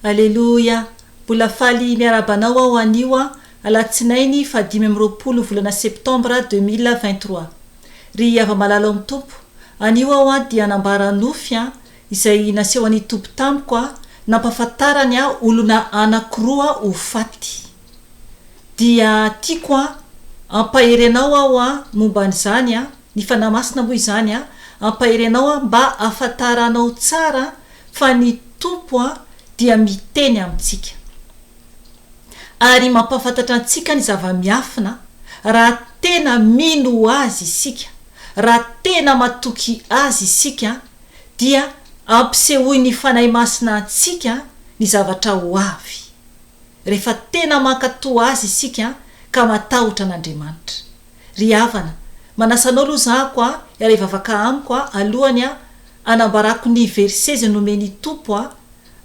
Alléluia. Mbola faly miarabanao ao anio alatsinainy fa 10 volana septambra 2023. Ry ava-malala amin'ny tompo. Anio ao dia anambara nofy izay naseho an'ny tompo tamiko nampahafantarany olona anankiroa ho faty. Dia tiako ampaherenao ao momba an'izany ny fanamasina moa izany ampaherenao mba afantaranao tsara fa ny tompo dia miteny amintsika. Ary mampafantatra antsika ny zava-miafina raha tena mino azy isika, raha tena matoky azy isika dia ampisehoy ny fanahy masina antsika ny zavatra ho avy. Rehefa tena mankatoa azy isika ka matahotra an'Andriamanitra. Ry havana, manasanao aloha zako ary vavaka amiko alohany anambarako ny verset izay nomeny tompo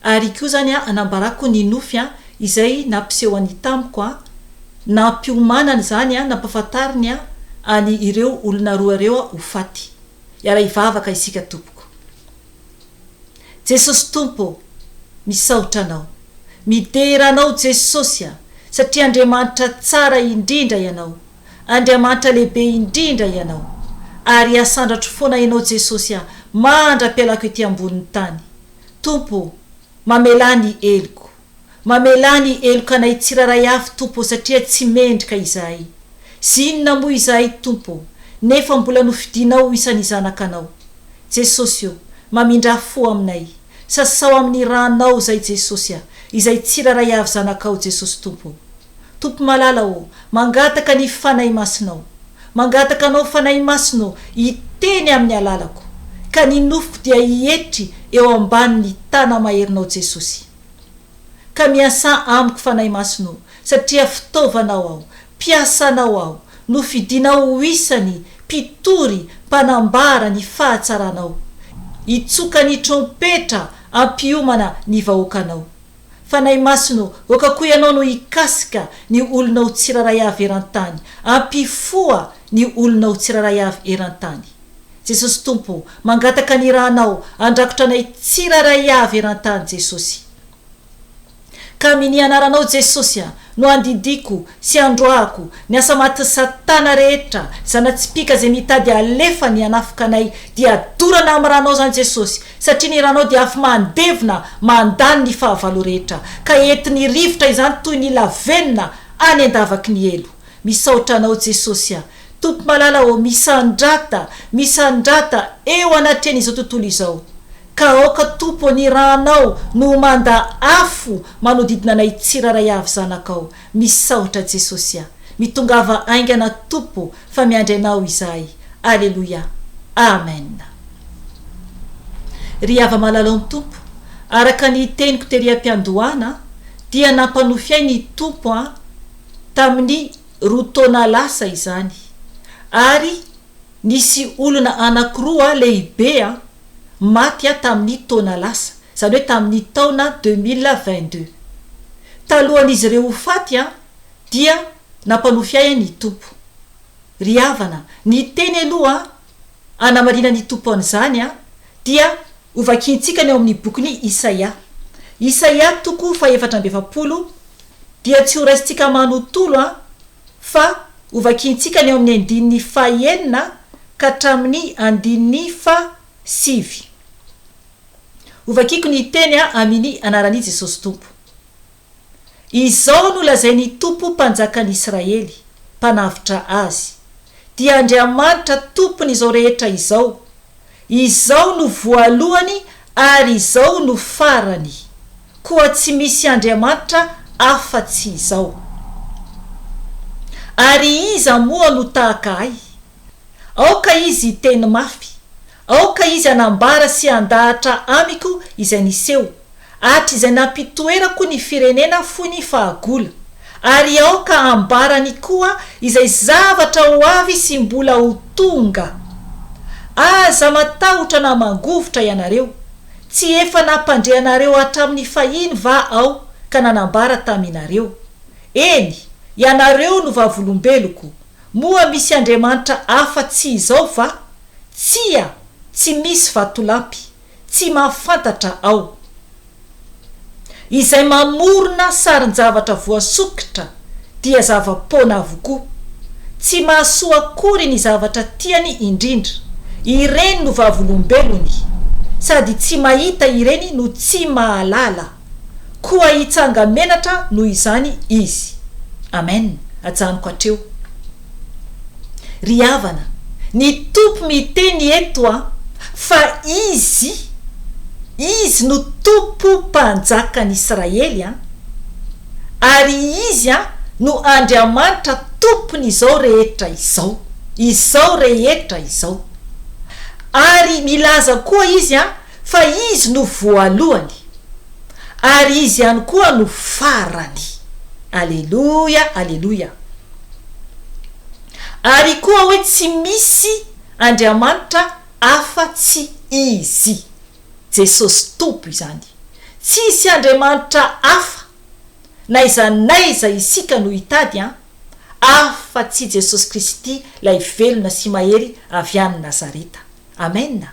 ary koa zany anambarako ny nofy izay nampiseho any tamiko nampiomanana zany nampahafantariny any ireo olona roa reo ho faty. Yara ivavaka isika tompoko. Jesosy tompo, misaotra anao, mideranao Jesosy satria Andriamanitra tsara indrindra ianao, Andriamanitra lehibe indrindra ianao, ary asandratro foana ianao Jesosy mandra-pialako ety ambonin'ny tany. Tompo, mamelany eloko, mamelany eloko anay tsiraray avy tompo satria tsy mendrika izahay. Zinona moa izahay tompo, nefa mbola nofidinao isan'ny zanakanao. Jesosy mamindra fo aminay, sasao amin'ny ranao zay Jesosy izay tsiraray avy zanakao Jesosy tompo. Tompo malala mangataka ny fanahy masinao, mangataka anao fanahy masinao iteny amin'ny alalako, ka ny nofoko dia hietry eo ambanin'ny tana maherinao Jesosy. Ka miasa amiko fanahy masinao satria fitaovanao aho, piasanao aho, nofidinao isany mpitory mpanambara ny fahatsaranao, itsoka ny trompetra ampiomana ny vahoakanao. Fanahy masino, okakoy ianao no ikasika ny olona ho tsiraray avy eran-tany, ampifoa ny olona ho tsiraray avy eran-tany. Jesosy tompo, mangataka ny ranao andrakotra anay tsiraray avy eran-tany Jesosy. Ka miny anaranao Jesosy no andidiko sy androako ny asa maty satana rehetra, zanatsipika zay mitady alefa ny anafikanay dia dorana amin'ny ranao zany Jesosy, satria ny ranao dia afy mandevina mandany ny fahavalo rehetra, ka entiny rivotra izany toy ny lavenina any andavaky ny elo. Misaotra anao Jesosy tompo malala misandrata eo anatrehanyizao tontolo izao, ka oka tompo ny ranao no manda afo manodidina anay tsiraray avy zanakao. Misaotra Jesosy, mitongava aingana tompo fa miandry anao izahay. Alleluia, amen. Ry ava-malala amin'ny tompo, araka ny teniko tery am-piandohana dia nampanofy ny tompo tamin'ny roa taona lasa izany, ary nisy olona anankiroa lehibe maty tamin'ny taona lasa, zany hoe tamin'ny taona 2022. Talohan'izy ireo ho faty dia nampanofy ny tompo. Ry havana, ny teny aloha anamarina ny tompo an'izany dia hovakintsika ny ao amin'ny bokin'ny Isaia toko fa 4:7 dia tsy ho raisitsika manotolo fa hovakintsika ny ao amin'ny andininy 9 ka hatramin'ny andininy 7. Hovakiko ny teny amin'ny anaran'i Jesosy tompo. Izao no lazainy tompo mpanjakan'i Israely, mpanavitra azy, dia Andriamanitra tompony izao rehetra izao, izao no voalohany ary izao no farany, koa tsy misy Andriamanitra afa-tsy izao. Ary iza moa no tahaka ahy, aoka izy teny mafy, aoka izy anambara sy andahatra amiko izay niseho, atra izay nampitoerako ny firenena fo ny fahagola, ary aoka ambarany koa izay zavatra ho avy sy mbola ho tonga. Aza matahotra na mangovotra ianareo, tsy efa nampandrehanareo hatramin'ny fahiny va ao ka nanambara taminareo. Eny, ianareo no vavolombeloko, moa misy Andriamanitra afa-tsy izao va? Tsy misy vatolampy, tsy mahafantatra ao. izay mamorona sarin-javatra voasokitra dia zava-pona avokoa. Tsy mahasoa akory ny zavatra tiany indrindra. Ireny no vavolombelony, sady tsy mahita ireny no tsy mahalala. Koa hitsanga menatra noho izany izy. Amen. Ajanoko hatreo. Ry havana, ny tompo miteny eto fa izy no tompo mpanjaka ny Israely ary izy no Andriamanitra tompony izao rehetra izao. Ary milaza koa izy fa izy no voalohany ary izy ihany koa no farany. Aleluya, aleluya. Ary koa hoe tsy misy Andriamanitra afa-tsy izy. Jesosy tompo izany. Tsisy Andriamanitra hafa na iza isika no hitady afa-tsy Jesosy Kristy lay velona sy mahery avy any Nazareta. Amen.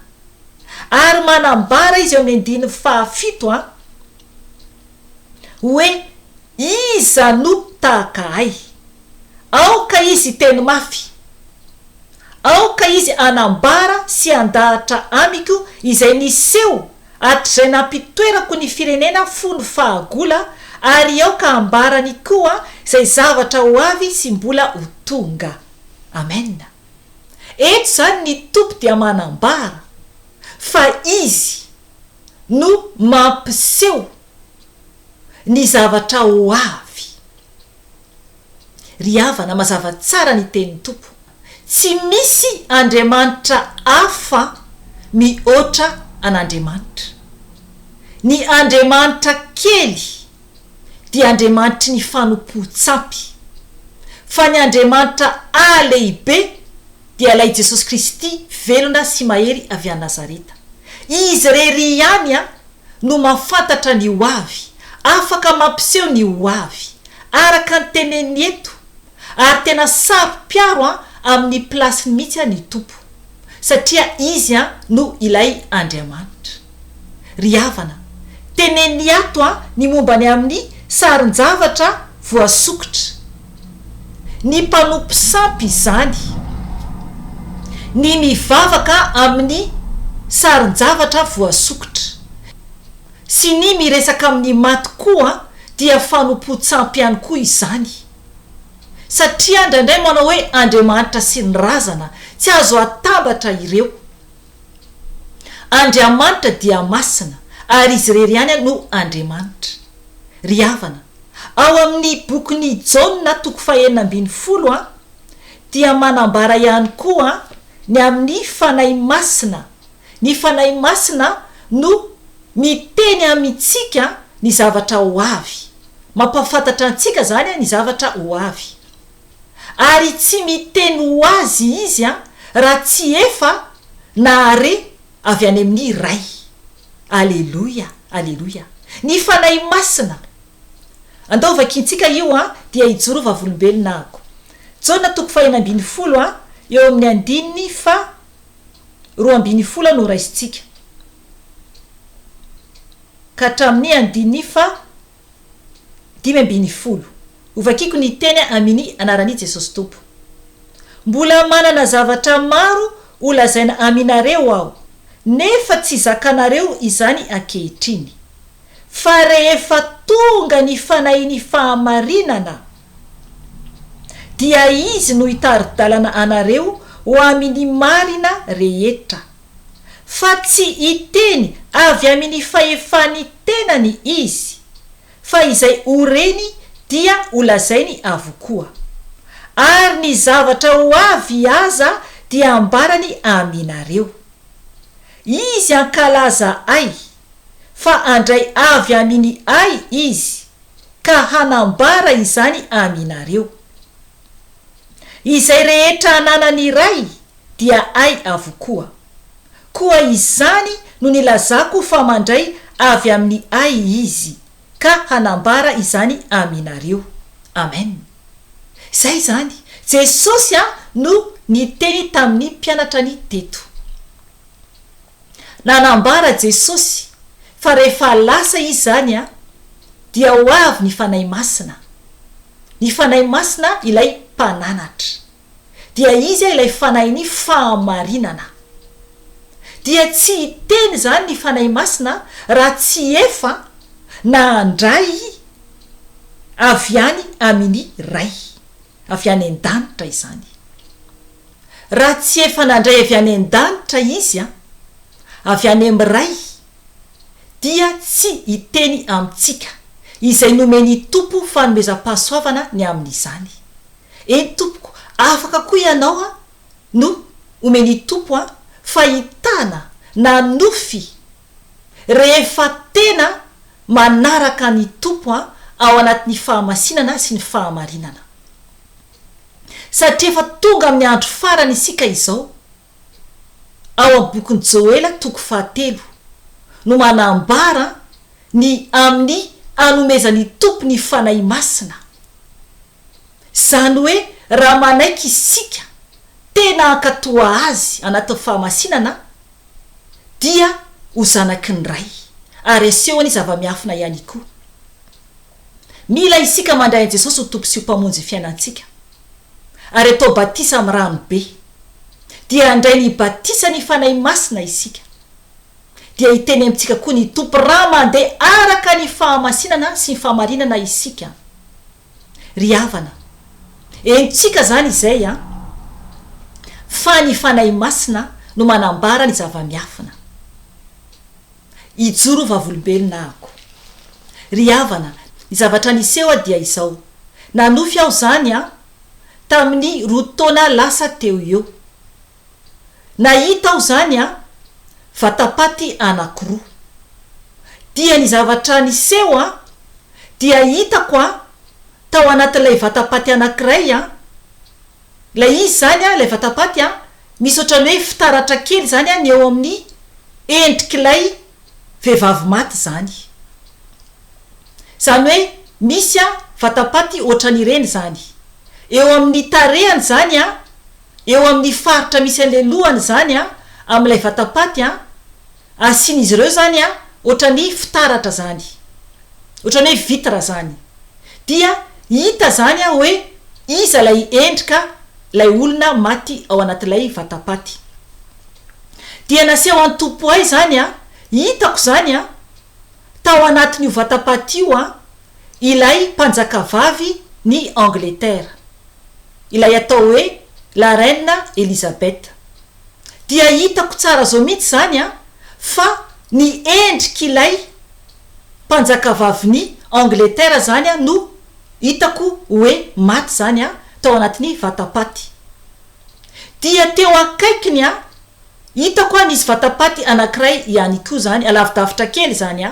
Ary manambara izy amin'ny andiny fahafito hoe iza no tahaka ay. Aoka izy teny mafy. Aoka izy anambara sy andahatra amiko izay niseho hatrizay nampitoerako ny firenena fony fahagola, ary aoka ambarany koa izay zavatra ho avy sy mbola ho tonga. Amen. Eto zany ny tompo dia manambara fa izy no mampiseho ny zavatra ho avy. Ry havana, mazava tsara ny teny tompo. Tsy misy Andriamanitra hafa mihoatra an'Andriamanitra. Ny Andriamanitra kely dia Andriamanitry ny fanompo-tsampy, fa ny Andriamanitra lehibe dia lay Jesosy Kristy velona sy mahery avy a Nazareta. Izy rery ihany no mafantatra ny ho avy, afaka mampiseho ny ho avy araka ny teneny eto, ary tena sarom-piaro amin'ny plasiny mihitsy ny tompo, satria izy no ilay Andriamanitra. Ry havana, teneny ato ny mombany amin'ny sarin-javatra voasokitra. Ny mpanompo sampy izany, ny mivavaka amin'ny sarin-javatra voasokitra sy ny miresaka amin'ny maty koa dia fanompo-tsampy ihany koa izany. Satria indraindray manao hoe Andriamanitra sy ny razana tsy azo atambatra ireo. Andriamanitra dia masina ary izy rery ihany no Andriamanitra. Ry havana, ao amin'ny bokyny Jaona 4:12 dia manambara ihany koa ny amin'ny fanahy masina. Ny fanahy masina no miteny amintsika ny zavatra ho avy, mampafantatra antsika zany ny zavatra ho avy, ary tsy miteny ho azy izy raha tsy efa nahare avy any amin'ny ray. Aleluya, aleluya. Ny fanahy masina, andao vakintsika io dia ijoro vavolombelona ako. Jaona 4:12 eo amin'ny andininy fa 2:12 no raisitsika ka hatramin'ny andininy fa 5:10. Ovakiko ny teny amin'ny anarany Jesosy tompo. Mbola manana zavatra maro ho lazaina aminareo aho, nefa tsy zakanareo izany ankehitriny. Fa rehefa tonga ny fanahiny fahamarinana dia izy no hitaridalana anareo ho amin'ny marina rehetra, fa tsy hiteny avy amin'ny fahefany tenany izy, fa izay oreny dia holazainy avokoa. Ary ny zavatra ho avy aza dia ambarany aminareo. Izy ankalaza ay, fa andray avy amin'ny ay izy, ka hanambara izany aminareo. Izay rehetra ananany ray dia ay avokoa. Koa izany no nilazako fa mandray avy amin'ny ay izy, ka hanambara izany aminareo. Amen. Zay zany, Jesosy no niteny tamin'ny mpianatra ny teto. Nanambara Jesosy fa rehefa lasa izy zany dia ho avy ny fanahy masina. Ny fanahy masina ilay mpananatra. Dia izy ilay fanahy ny fahamarinana. Dia tsy hiteny zany ny fanahy masina raha tsy efa na andray avy any amin'ny ray. Avy any an-danitra izany. Raha tsy efa nandray avy any an-danitra izy avy any amin'ny ray, dia tsy hiteny amintsika izay nomeny tompo fanomezam-pahasoavana ny amin'izany. Eny tompoko, afaka koa ianao no omeny tompo fahitana na nofy rehefa tena manaraka ny tompo ao anatin'ny fahamasinana sy ny fahamarinana. Satria efa tonga amin'ny andro farany isika izao, ao amin'ny bokin'i Joela 3 no manambara ny amin'ny anomezan'ny tompo ny fanahy masina. Zany hoe raha manaiky isika tena ankatoa azy anatin'ny fahamasinana, dia ho zanaky ny ray, ary asehony zava-miafina ihany koa. Mila isika mandray an'i Jesosy ho tompo sy ho mpamonjy fiainantsika, ary atao batisa amin'ny rano be, dia andray ny batisa ny fanahy masina isika. Dia hiteny amintsika koa ny tompo raha mandeha araka ny fahamasinana sy ny fahamarinana isika. Ry havana, entsika zany izay fa ny fanahy masina no manambara ny zava-miafina. Ijoro vavolombelona ako. Ry havana, ny zavatra niseho dia izao. Nanofy aho zany tamin'ny 2 taona lasa teo eo. Nahita aho zany vatapaty anankiroa. Dia ny zavatra niseho dia hitako tao anatin'ilay vatapaty anankiray lay izy zany lay vatapaty misy ohatrany hoe fitaratra kely zany ny eo amin'ny endrik'ilay vehivavy maty zany. Zany hoe misy vatapaty ohatran'ireny zany. Eo amin'ny tarehany zany eo amin'ny faritra misy an'ilay lohany zany amin'ilay vatapaty asian'izy ireo zany ohatrany fitaratra zany. Ohatrany hoe vitra zany. Dia hita zany hoe iza lay endrika lay olona maty ao anatin'ilay vatapaty. Dia naseho an'ny tompo ahy zany hitako zany tao anatin'io vatapaty io ilay mpanjakavavy ny Angleterre, ilay atao hoe la reine Elisabeth. Dia hitako tsara zao mihitsy zany fa ny endrik'ilay mpanjakavavy ny Angleterre zany no hitako hoe maty zany tao anatin'ny vatapaty. Dia teo akaikiny hitako nisy vatapaty anankiray ihany koa zany alavidavitra kely zany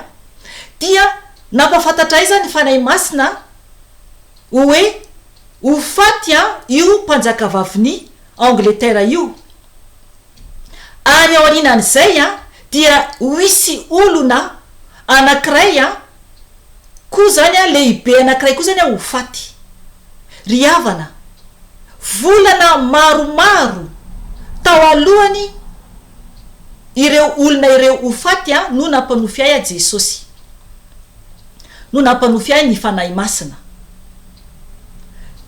dia nampafantatra ahy zany fanahy masina hoe ho faty io mpanjakavavy ny Angleterre io. Ary ao arinan'izay dia hoisy olona anankiray koa zany lehibe anankiray koa zany ho faty. Ry havana, volana maromaro tao alohany ireo olona ireo ho faty no nampanofy ahy Jesosy, no nampanofy ahy ny fanahy masina.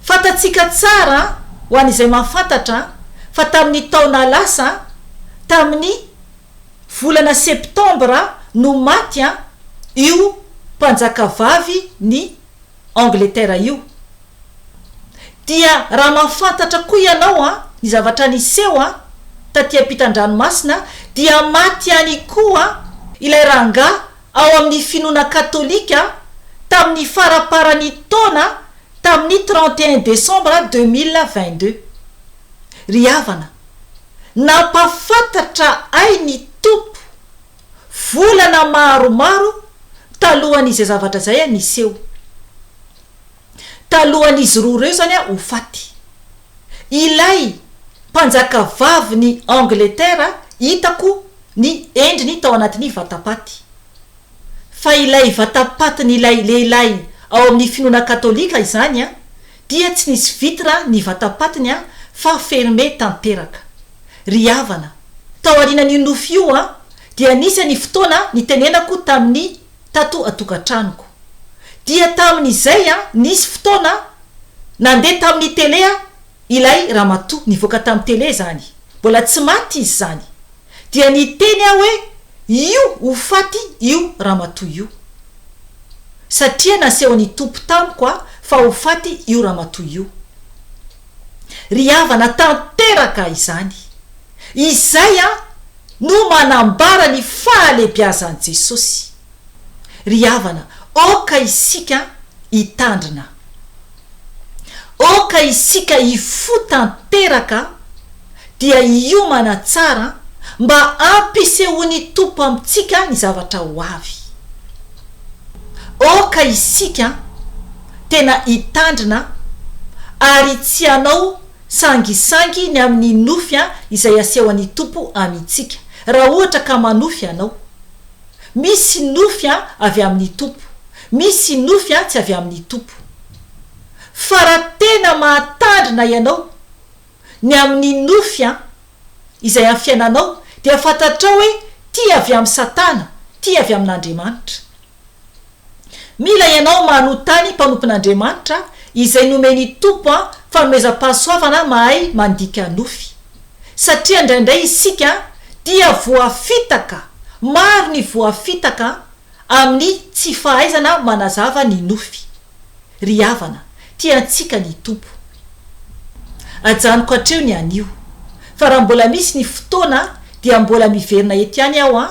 Fatatsika tsara ho an'izay mahafantatra fa tamin'ny taona lasa, tamin'ny volana septambra no maty io mpanjakavavy ny Angleterre io. Dia raha mahafantatra koa ianao ny zavatra niseho taty ampitan-dranomasina, dia maty any koa ilay rangahy ao amin'ny finoana katolika tamin'ny faraparany taona, tamin'ny 31 décembre 2022. Ry havana, nampafantatra ahy ny tompo volana maromaro talohan'izay zavatra zay niseho. Talohan'izy roa ireo zany ho faty. Ilay mpanjakavavy ny Angleterre hitako ny endriny tao anatin'ny vatapaty. Fa ilay vatapaty ny ilay lehilahy ao amin'ny finoana katolika izany dia tsy nisy vitra ny vatapatiny fa fermé tanteraka. Ry havana, tao arinan'io nofy io dia nisy ny fotoana nitenenako tamin'ny tato atokantranoko. dia tamin'izay nisy fotoana nandeha tamin'ny tele ilay ramatoa nivoaka tamin'ny tele zany mbola tsy maty izy zany dia niteny hoe io ho faty io ramatoa io satria naseho ny tompo tamiko fa ho faty io ramatoa io ry havana tanteraka izany izay no manambara ny fahalebiazan'i Jesosy ry havana oka isika hitandrina oka isika hifotanteraka dia hiomana tsara mba ampisehony tompo amintsika ny zavatra ho avy oka isika tena hitandrina ary tsy anao sangisangy ny amin'ny nofy izay asehoan'ny tompo amintsika raha ohatra ka manofy anao misy nofy avy amin'ny tompo misy nofy tsy avy amin'ny tompo fa raha tena mahatandrina ianao ny amin'ny nofy izay amin'ny fiainanao dia fantatrao hoe ty avy amin'ny satana ty avy amin'Andriamanitra mila ianao manontany mpanompon'Andriamanitra izay nomeny tompo fanomezam-pahasoavana mahay mandika nofy satria indraindray isika dia voafitaka maro ny voafitaka amin'ny tsy fahaizana manazava ny nofy ry havana tiantsika ny tompo ajanoko hatreo ny anio fa raha mbola misy ny fotoana dia mbola miverina eto ihany aho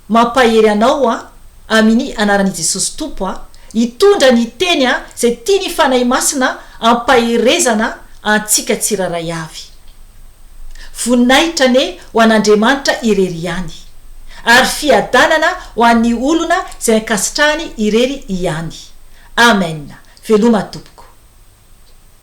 mampahery anao amin'ny anaran'i Jesosy tompo hitondra ny teny zay tia ny fanahy masina ampaherezana antsika tsiraray avy voninahitra ne ho an'Andriamanitra irery ihany ary fiadanana ho an'ny olona izay ankasitrahany irery ihany amen veloma tompo